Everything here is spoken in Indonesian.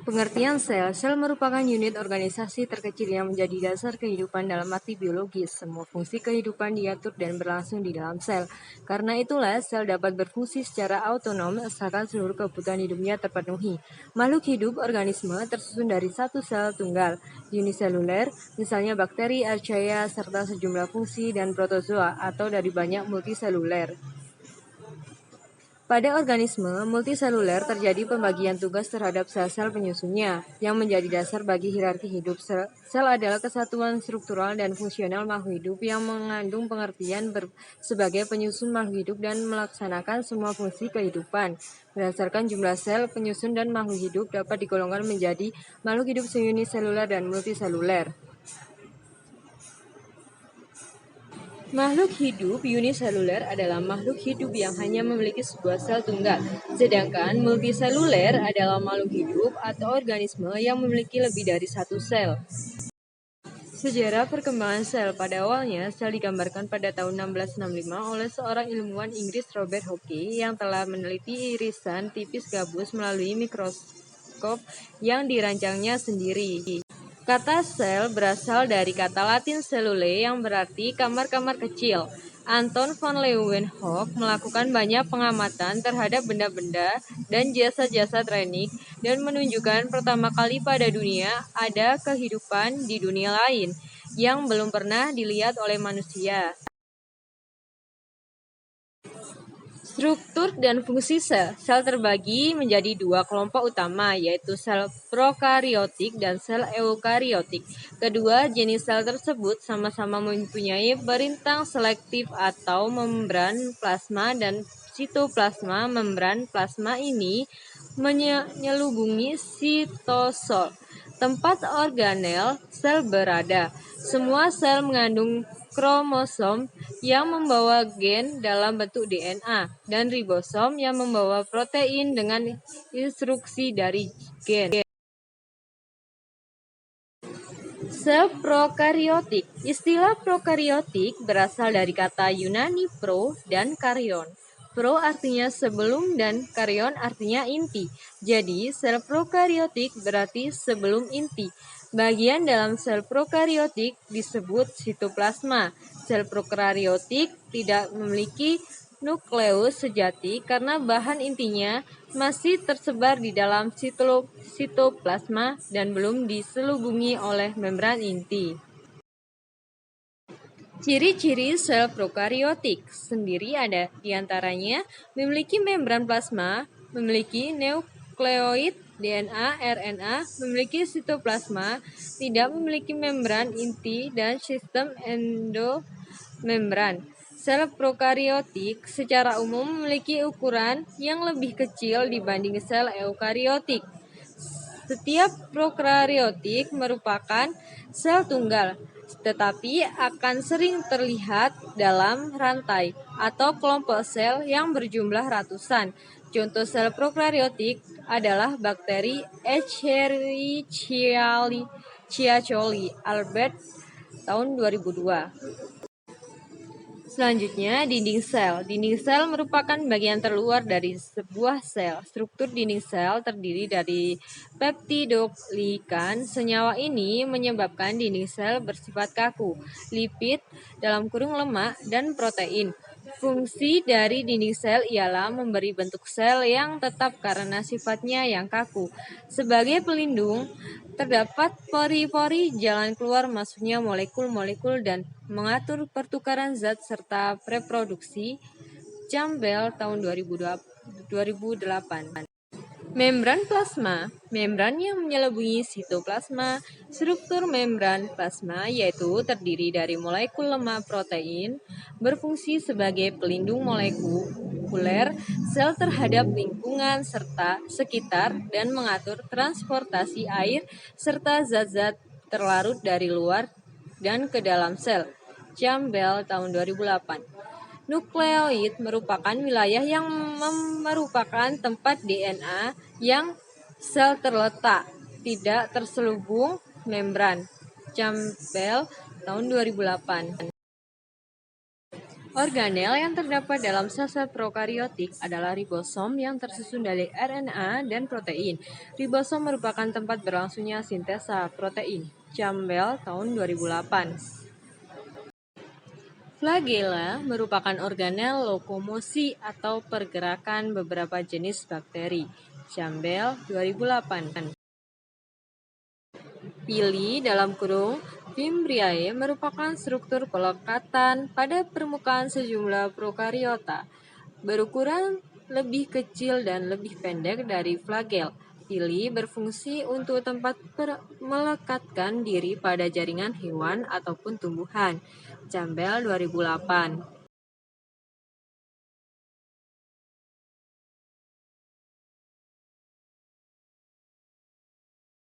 Pengertian sel. Sel merupakan unit organisasi terkecil yang menjadi dasar kehidupan dalam arti biologis. Semua fungsi kehidupan diatur dan berlangsung di dalam sel. Karena itulah, sel dapat berfungsi secara otonom asalkan seluruh kebutuhan hidupnya terpenuhi. Makhluk hidup organisme tersusun dari satu sel tunggal, uniseluler, misalnya bakteri, archaea, serta sejumlah fungsi dan protozoa, atau dari banyak multiseluler. Pada organisme multiseluler terjadi pembagian tugas terhadap sel-sel penyusunnya, yang menjadi dasar bagi hierarki hidup. Sel adalah kesatuan struktural dan fungsional makhluk hidup yang mengandung pengertian sebagai penyusun makhluk hidup dan melaksanakan semua fungsi kehidupan. Berdasarkan jumlah sel, penyusun dan makhluk hidup dapat digolongkan menjadi makhluk hidup uniseluler dan multiseluler. Makhluk hidup uniseluler adalah makhluk hidup yang hanya memiliki sebuah sel tunggal, sedangkan multiseluler adalah makhluk hidup atau organisme yang memiliki lebih dari satu sel. Sejarah perkembangan sel. Pada awalnya, sel digambarkan pada tahun 1665 oleh seorang ilmuwan Inggris Robert Hooke yang telah meneliti irisan tipis gabus melalui mikroskop yang dirancangnya sendiri. Kata sel berasal dari kata Latin cellulae yang berarti kamar-kamar kecil. Anton van Leeuwenhoek melakukan banyak pengamatan terhadap benda-benda dan jasa-jasa teknik dan menunjukkan pertama kali pada dunia ada kehidupan di dunia lain yang belum pernah dilihat oleh manusia. Struktur dan fungsi sel. Sel terbagi menjadi dua kelompok utama, yaitu sel prokariotik dan sel eukariotik. Kedua jenis sel tersebut sama-sama mempunyai perintang selektif atau membran plasma dan sitoplasma. Membran plasma ini menyelubungi sitosol, tempat organel sel berada. Semua sel mengandung kromosom yang membawa gen dalam bentuk DNA dan ribosom yang membawa protein dengan instruksi dari gen. Sel prokariotik. Istilah prokariotik berasal dari kata Yunani pro dan karyon. Pro artinya sebelum dan karyon artinya inti. Jadi, sel prokariotik berarti sebelum inti. Bagian dalam sel prokariotik disebut sitoplasma. Sel prokariotik tidak memiliki nukleus sejati karena bahan intinya masih tersebar di dalam sitoplasma dan belum diselubungi oleh membran inti. Ciri-ciri sel prokariotik sendiri ada diantaranya memiliki membran plasma, memiliki nukleoid, DNA, RNA, memiliki sitoplasma, tidak memiliki membran inti, dan sistem endomembran. Sel prokariotik secara umum memiliki ukuran yang lebih kecil dibanding sel eukariotik. Setiap prokariotik merupakan sel tunggal, tetapi akan sering terlihat dalam rantai atau kelompok sel yang berjumlah ratusan. Contoh sel prokariotik adalah bakteri Escherichia coli. Albert tahun 2002. Selanjutnya, dinding sel. Dinding sel merupakan bagian terluar dari sebuah sel. Struktur dinding sel terdiri dari peptidoglikan. Senyawa ini menyebabkan dinding sel bersifat kaku, lipid (lemak) dan protein. Fungsi dari dinding sel ialah memberi bentuk sel yang tetap karena sifatnya yang kaku. Sebagai pelindung, terdapat pori-pori jalan keluar masuknya molekul-molekul dan mengatur pertukaran zat serta reproduksi. Campbell tahun 2008. Membran plasma. Membran yang menyelubungi sitoplasma. Struktur membran plasma yaitu terdiri dari molekul lemak protein, berfungsi sebagai pelindung molekuler sel terhadap lingkungan serta sekitar dan mengatur transportasi air serta zat-zat terlarut dari luar dan ke dalam sel. Campbell tahun 2008. Nukleoid merupakan wilayah yang merupakan tempat DNA yang sel terletak, tidak terselubung membran. Campbell tahun 2008. Organel yang terdapat dalam sel-sel prokariotik adalah ribosom yang tersusun dari RNA dan protein. Ribosom merupakan tempat berlangsungnya sintesa protein. Campbell tahun 2008. Flagella merupakan organel lokomosi atau pergerakan beberapa jenis bakteri. Campbell 2008. Pili dalam kurung Fimbriae merupakan struktur pelekatan pada permukaan sejumlah prokariota, berukuran lebih kecil dan lebih pendek dari flagel. Pili berfungsi untuk tempat melekatkan diri pada jaringan hewan ataupun tumbuhan. Campbell 2008.